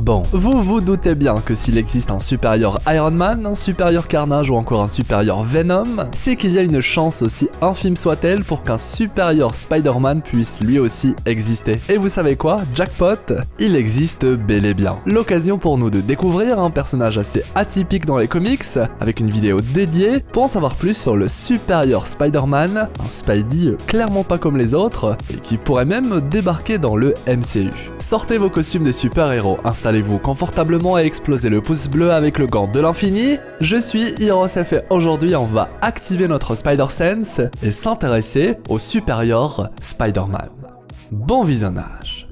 Bon, vous vous doutez bien que s'il existe un supérieur Iron Man, un supérieur Carnage ou encore un supérieur Venom, c'est qu'il y a une chance aussi infime soit-elle pour qu'un supérieur Spider-Man puisse lui aussi exister. Et vous savez quoi? Jackpot, il existe bel et bien. L'occasion pour nous de découvrir un personnage assez atypique dans les comics, avec une vidéo dédiée pour en savoir plus sur le supérieur Spider-Man, un Spidey clairement pas comme les autres, et qui pourrait même débarquer dans le MCU. Sortez vos costumes de super-héros, installez-vous confortablement et explosez le pouce bleu avec le gant de l'infini. Je suis HeroesF et aujourd'hui on va activer notre Spider-Sense et s'intéresser au supérieur Spider-Man. Bon visionnage.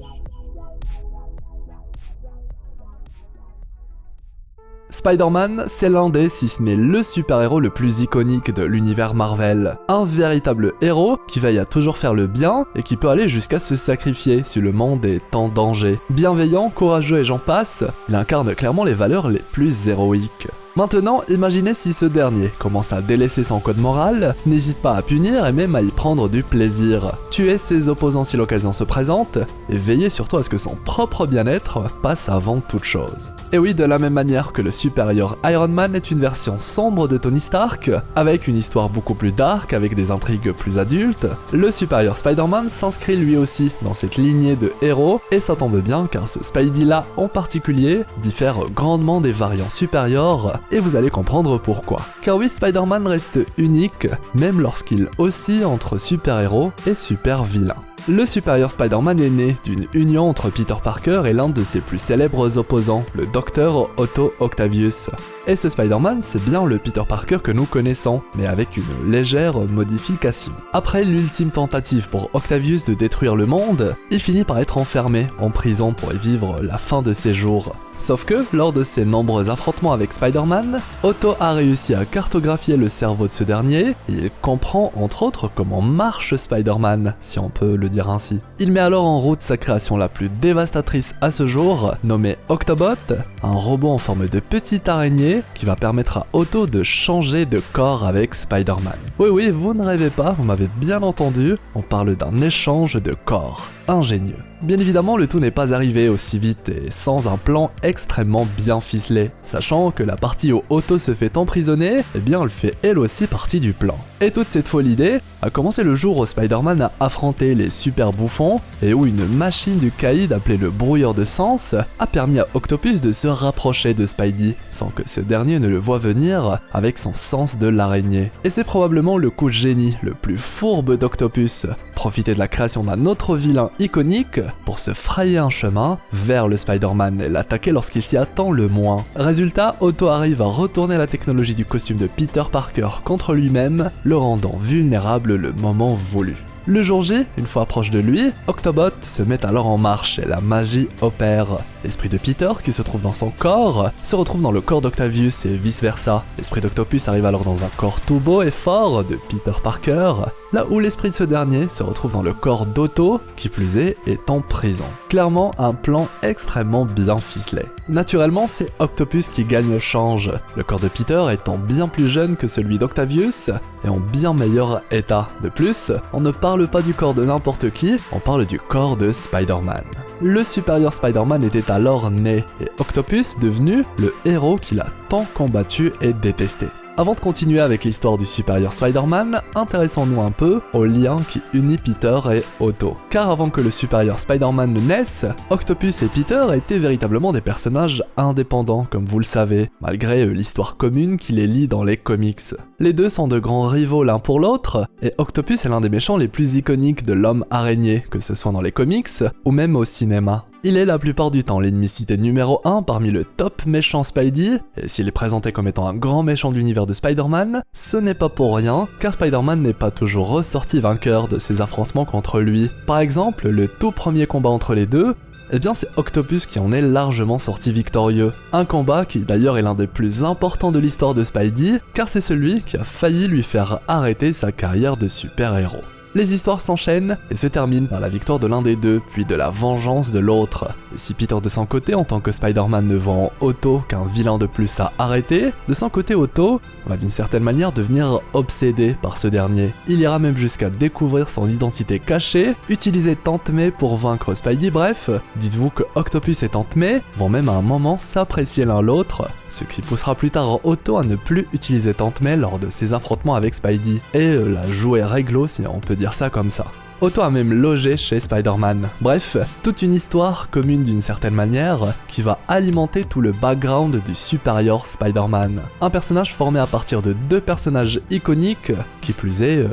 Spider-Man, c'est l'un des, si ce n'est le super-héros le plus iconique de l'univers Marvel. Un véritable héros qui veille à toujours faire le bien et qui peut aller jusqu'à se sacrifier si le monde est en danger. Bienveillant, courageux et j'en passe, il incarne clairement les valeurs les plus héroïques. Maintenant, imaginez si ce dernier commence à délaisser son code moral, n'hésite pas à punir et même à y prendre du plaisir. Tuer ses opposants si l'occasion se présente, et veiller surtout à ce que son propre bien-être passe avant toute chose. Et oui, de la même manière que le supérieur Iron Man est une version sombre de Tony Stark, avec une histoire beaucoup plus dark, avec des intrigues plus adultes, le supérieur Spider-Man s'inscrit lui aussi dans cette lignée de héros, et ça tombe bien car ce Spidey-là en particulier diffère grandement des variants supérieurs, et vous allez comprendre pourquoi. Car oui, Spider-Man reste unique, même lorsqu'il oscille entre super-héros et super-vilains. Le supérieur Spider-Man est né d'une union entre Peter Parker et l'un de ses plus célèbres opposants, le Dr. Otto Octavius. Et ce Spider-Man, c'est bien le Peter Parker que nous connaissons, mais avec une légère modification. Après l'ultime tentative pour Octavius de détruire le monde, il finit par être enfermé en prison pour y vivre la fin de ses jours. Sauf que, lors de ses nombreux affrontements avec Spider-Man, Otto a réussi à cartographier le cerveau de ce dernier, et il comprend entre autres comment marche Spider-Man, si on peut le dire ainsi. Il met alors en route sa création la plus dévastatrice à ce jour, nommée Octobot, un robot en forme de petite araignée qui va permettre à Otto de changer de corps avec Spider-Man. Oui, vous ne rêvez pas, vous m'avez bien entendu, on parle d'un échange de corps. Ingénieux. Bien évidemment, le tout n'est pas arrivé aussi vite et sans un plan extrêmement bien ficelé, sachant que la partie où Otto se fait emprisonner, eh bien elle fait elle aussi partie du plan. Et toute cette folle idée a commencé le jour où Spider-Man a affronté les super bouffons et où une machine du caïd appelée le brouilleur de sens a permis à Octopus de se rapprocher de Spidey sans que ce dernier ne le voie venir avec son sens de l'araignée. Et c'est probablement le coup de génie le plus fourbe d'Octopus, profiter de la création d'un autre vilain iconique pour se frayer un chemin vers le Spider-Man et l'attaquer lorsqu'il s'y attend le moins. Résultat, Otto arrive à retourner la technologie du costume de Peter Parker contre lui-même, le rendant vulnérable le moment voulu. Le jour J, une fois proche de lui, Octobot se met alors en marche et la magie opère. L'esprit de Peter, qui se trouve dans son corps, se retrouve dans le corps d'Octavius et vice-versa. L'esprit d'Octopus arrive alors dans un corps tout beau et fort de Peter Parker, là où l'esprit de ce dernier se retrouve dans le corps d'Otto, qui plus est en prison. Clairement, un plan extrêmement bien ficelé. Naturellement, c'est Octopus qui gagne au change, le corps de Peter étant bien plus jeune que celui d'Octavius et en bien meilleur état. De plus, on ne parle pas du corps de n'importe qui, on parle du corps de Spider-Man. Le supérieur Spider-Man était alors né, et Octopus devenu le héros qu'il a tant combattu et détesté. Avant de continuer avec l'histoire du supérieur Spider-Man, intéressons-nous un peu au lien qui unit Peter et Otto. Car avant que le supérieur Spider-Man ne naisse, Octopus et Peter étaient véritablement des personnages indépendants, comme vous le savez, malgré l'histoire commune qui les lie dans les comics. Les deux sont de grands rivaux l'un pour l'autre, et Octopus est l'un des méchants les plus iconiques de l'homme araignée, que ce soit dans les comics ou même au cinéma. Il est la plupart du temps l'ennemi cité numéro 1 parmi le top méchant Spidey, et s'il est présenté comme étant un grand méchant de l'univers de Spider-Man, ce n'est pas pour rien, car Spider-Man n'est pas toujours ressorti vainqueur de ses affrontements contre lui. Par exemple, le tout premier combat entre les deux, eh bien c'est Octopus qui en est largement sorti victorieux. Un combat qui d'ailleurs est l'un des plus importants de l'histoire de Spidey, car c'est celui qui a failli lui faire arrêter sa carrière de super-héros. Les histoires s'enchaînent et se terminent par la victoire de l'un des deux, puis de la vengeance de l'autre. Et si Peter de son côté, en tant que Spider-Man, ne voit en Otto qu'un vilain de plus à arrêter, de son côté Otto va d'une certaine manière devenir obsédé par ce dernier. Il ira même jusqu'à découvrir son identité cachée, utiliser Tante May pour vaincre Spidey, bref, dites-vous que Octopus et Tante May vont même à un moment s'apprécier l'un l'autre, ce qui poussera plus tard Otto à ne plus utiliser Tante May lors de ses affrontements avec Spidey, et la jouer réglo si on peut dire ça comme ça. Otto a même logé chez Spider-Man. Bref, toute une histoire commune d'une certaine manière qui va alimenter tout le background du supérieur Spider-Man. Un personnage formé à partir de deux personnages iconiques, qui plus est,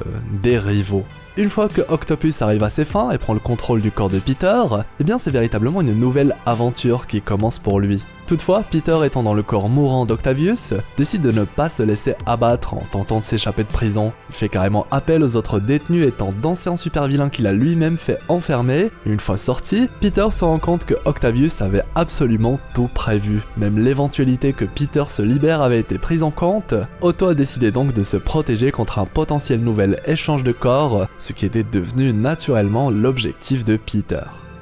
des rivaux. Une fois que Octopus arrive à ses fins et prend le contrôle du corps de Peter, eh bien c'est véritablement une nouvelle aventure qui commence pour lui. Toutefois, Peter étant dans le corps mourant d'Octavius, décide de ne pas se laisser abattre en tentant de s'échapper de prison. Il fait carrément appel aux autres détenus étant d'anciens super vilains qu'il a lui-même fait enfermer. Une fois sorti, Peter se rend compte que Octavius avait absolument tout prévu. Même l'éventualité que Peter se libère avait été prise en compte. Otto a décidé donc de se protéger contre un potentiel nouvel échange de corps, ce qui était devenu naturellement l'objectif de Peter.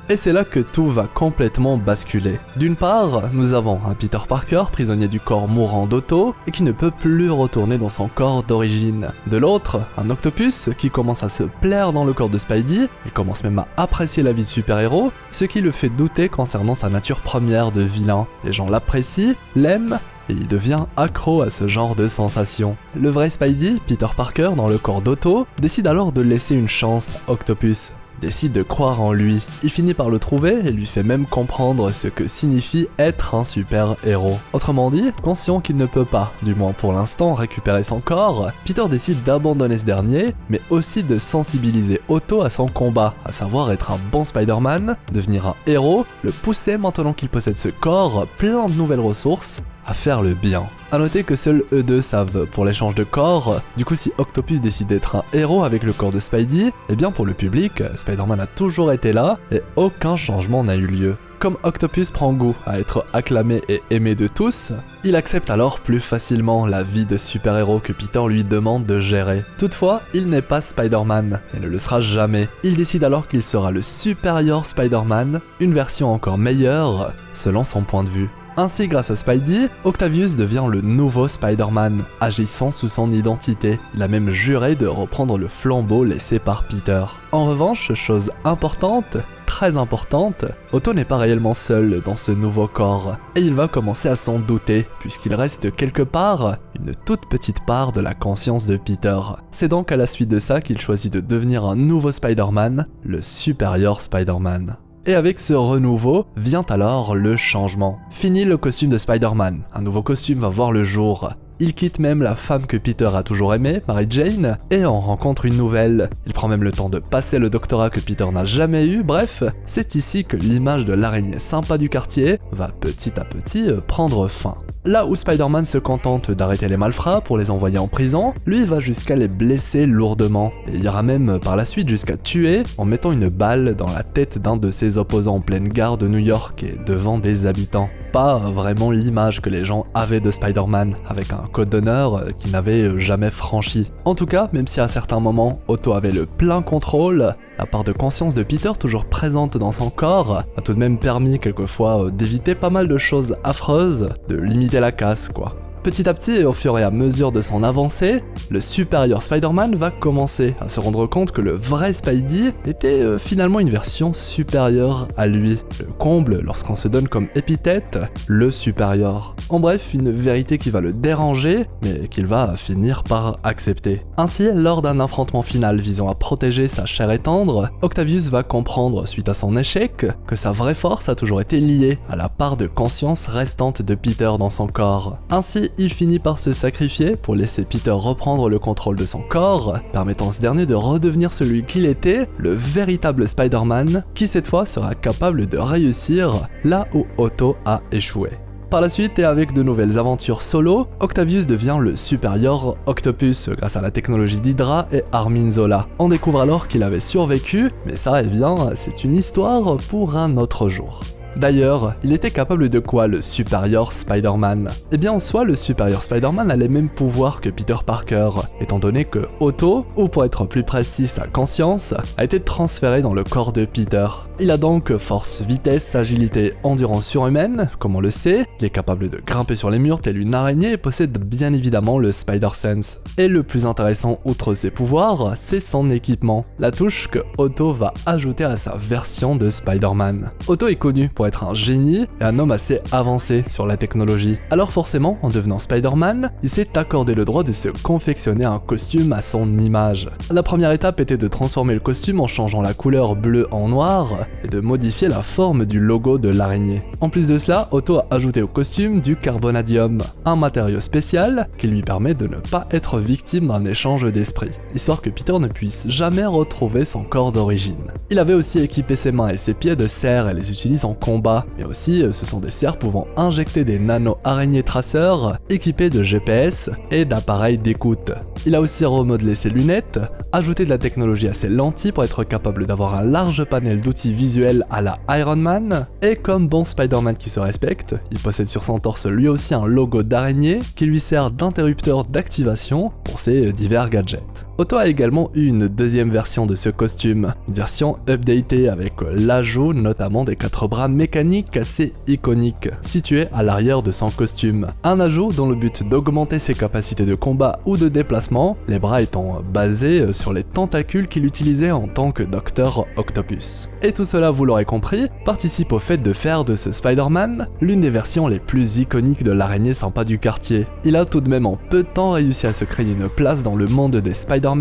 Et c'est là que tout va complètement basculer. D'une part, nous avons un Peter Parker, prisonnier du corps mourant d'Otto, et qui ne peut plus retourner dans son corps d'origine. De l'autre, un Octopus qui commence à se plaire dans le corps de Spidey, il commence même à apprécier la vie de super-héros, ce qui le fait douter concernant sa nature première de vilain. Les gens l'apprécient, l'aiment, et il devient accro à ce genre de sensations. Le vrai Spidey, Peter Parker, dans le corps d'Otto, décide alors de laisser une chance à Octopus. Décide de croire en lui. Il finit par le trouver et lui fait même comprendre ce que signifie être un super-héros. Autrement dit, conscient qu'il ne peut pas, du moins pour l'instant, récupérer son corps, Peter décide d'abandonner ce dernier, mais aussi de sensibiliser Otto à son combat, à savoir être un bon Spider-Man, devenir un héros, le pousser maintenant qu'il possède ce corps, plein de nouvelles ressources, à faire le bien. A noter que seuls eux deux savent pour l'échange de corps, du coup si Octopus décide d'être un héros avec le corps de Spidey, eh bien pour le public, Spider-Man a toujours été là et aucun changement n'a eu lieu. Comme Octopus prend goût à être acclamé et aimé de tous, il accepte alors plus facilement la vie de super-héros que Peter lui demande de gérer. Toutefois, il n'est pas Spider-Man, et ne le sera jamais. Il décide alors qu'il sera le supérieur Spider-Man, une version encore meilleure, selon son point de vue. Ainsi, grâce à Spidey, Octavius devient le nouveau Spider-Man, agissant sous son identité. Il a même juré de reprendre le flambeau laissé par Peter. En revanche, chose importante, très importante, Otto n'est pas réellement seul dans ce nouveau corps, et il va commencer à s'en douter, puisqu'il reste quelque part une toute petite part de la conscience de Peter. C'est donc à la suite de ça qu'il choisit de devenir un nouveau Spider-Man, le supérieur Spider-Man. Et avec ce renouveau, vient alors le changement. Fini le costume de Spider-Man, un nouveau costume va voir le jour. Il quitte même la femme que Peter a toujours aimée, Mary Jane, et en rencontre une nouvelle. Il prend même le temps de passer le doctorat que Peter n'a jamais eu, bref, c'est ici que l'image de l'araignée sympa du quartier va petit à petit prendre fin. Là où Spider-Man se contente d'arrêter les malfrats pour les envoyer en prison, lui va jusqu'à les blesser lourdement, et ira même par la suite jusqu'à tuer en mettant une balle dans la tête d'un de ses opposants en pleine gare de New York et devant des habitants. Pas vraiment l'image que les gens avaient de Spider-Man, avec un code d'honneur qu'il n'avait jamais franchi. En tout cas, même si à certains moments, Otto avait le plein contrôle, la part de conscience de Peter toujours présente dans son corps a tout de même permis quelquefois d'éviter pas mal de choses affreuses, de limiter la casse quoi. Petit à petit et au fur et à mesure de son avancée, le supérieur Spider-Man va commencer à se rendre compte que le vrai Spidey était finalement une version supérieure à lui. Le comble lorsqu'on se donne comme épithète le supérieur. En bref, une vérité qui va le déranger, mais qu'il va finir par accepter. Ainsi, lors d'un affrontement final visant à protéger sa chair et tendre, Octavius va comprendre, suite à son échec, que sa vraie force a toujours été liée à la part de conscience restante de Peter dans son corps. Ainsi, il finit par se sacrifier pour laisser Peter reprendre le contrôle de son corps, permettant à ce dernier de redevenir celui qu'il était, le véritable Spider-Man, qui cette fois sera capable de réussir là où Otto a échoué. Par la suite, et avec de nouvelles aventures solo, Octavius devient le supérieur Octopus grâce à la technologie d'Hydra et Armin Zola. On découvre alors qu'il avait survécu, mais ça, eh bien, c'est une histoire pour un autre jour. D'ailleurs, il était capable de quoi le Superior Spider-Man? Eh bien en soi, le Superior Spider-Man a les mêmes pouvoirs que Peter Parker, étant donné que Otto, ou pour être plus précis sa conscience, a été transféré dans le corps de Peter. Il a donc force, vitesse, agilité, endurance surhumaine, comme on le sait, il est capable de grimper sur les murs tel une araignée et possède bien évidemment le Spider-Sense. Et le plus intéressant outre ses pouvoirs, c'est son équipement, la touche que Otto va ajouter à sa version de Spider-Man. Otto est connu pour être un génie et un homme assez avancé sur la technologie. Alors forcément, en devenant Spider-Man, il s'est accordé le droit de se confectionner un costume à son image. La première étape était de transformer le costume en changeant la couleur bleue en noir et de modifier la forme du logo de l'araignée. En plus de cela, Otto a ajouté au costume du carbonadium, un matériau spécial qui lui permet de ne pas être victime d'un échange d'esprit, histoire que Peter ne puisse jamais retrouver son corps d'origine. Il avait aussi équipé ses mains et ses pieds de serres et les utilise en combat, mais aussi ce sont des serres pouvant injecter des nano-araignées traceurs équipés de GPS et d'appareils d'écoute. Il a aussi remodelé ses lunettes, ajouté de la technologie à ses lentilles pour être capable d'avoir un large panel d'outils visuels à la Iron Man, et comme bon Spider-Man qui se respecte, il possède sur son torse lui aussi un logo d'araignée qui lui sert d'interrupteur d'activation pour ses divers gadgets. Otto a également eu une deuxième version de ce costume, une version updatée avec l'ajout notamment des 4 bras mécaniques assez iconiques, situés à l'arrière de son costume. Un ajout dont le but d'augmenter ses capacités de combat ou de déplacement, les bras étant basés sur les tentacules qu'il utilisait en tant que Dr. Octopus. Et tout cela, vous l'aurez compris, participe au fait de faire de ce Spider-Man l'une des versions les plus iconiques de l'araignée sympa du quartier. Il a tout de même en peu de temps réussi à se créer une place dans le monde des Spider-Man.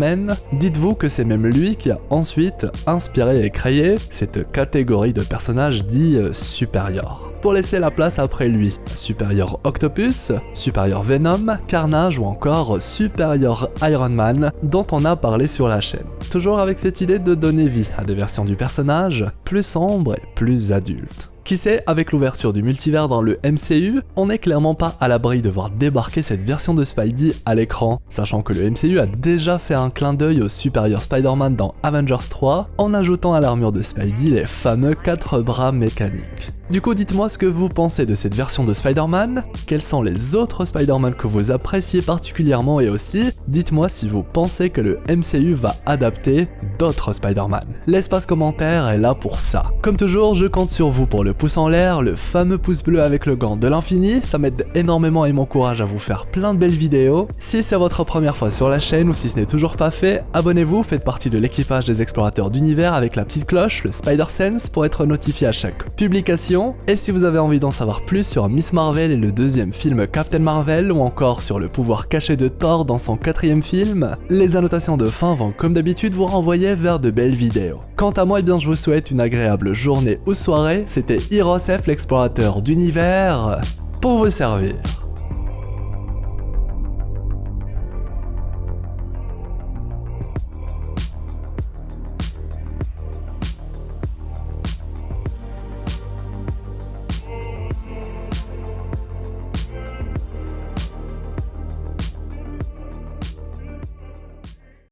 Dites-vous que c'est même lui qui a ensuite inspiré et créé cette catégorie de personnages dits supérieurs, pour laisser la place après lui à Superior Octopus, Superior Venom, Carnage ou encore Superior Iron Man dont on a parlé sur la chaîne. Toujours avec cette idée de donner vie à des versions du personnage plus sombres et plus adultes. Qui sait, avec l'ouverture du multivers dans le MCU, on n'est clairement pas à l'abri de voir débarquer cette version de Spidey à l'écran, sachant que le MCU a déjà fait un clin d'œil au Superior Spider-Man dans Avengers 3, en ajoutant à l'armure de Spidey les fameux 4 bras mécaniques. Du coup, dites-moi ce que vous pensez de cette version de Spider-Man, quels sont les autres Spider-Man que vous appréciez particulièrement, et aussi, dites-moi si vous pensez que le MCU va adapter d'autres Spider-Man. L'espace commentaire est là pour ça. Comme toujours, je compte sur vous pour le pouce en l'air, le fameux pouce bleu avec le gant de l'infini, ça m'aide énormément et m'encourage à vous faire plein de belles vidéos. Si c'est votre première fois sur la chaîne ou si ce n'est toujours pas fait, abonnez-vous, faites partie de l'équipage des explorateurs d'univers avec la petite cloche, le Spider-Sense, pour être notifié à chaque publication. Et si vous avez envie d'en savoir plus sur Miss Marvel et le deuxième film Captain Marvel, ou encore sur le pouvoir caché de Thor dans son 4e film, les annotations de fin vont comme d'habitude vous renvoyer vers de belles vidéos. Quant à moi, eh bien, je vous souhaite une agréable journée ou soirée, c'était HeroesF l'explorateur d'univers, pour vous servir.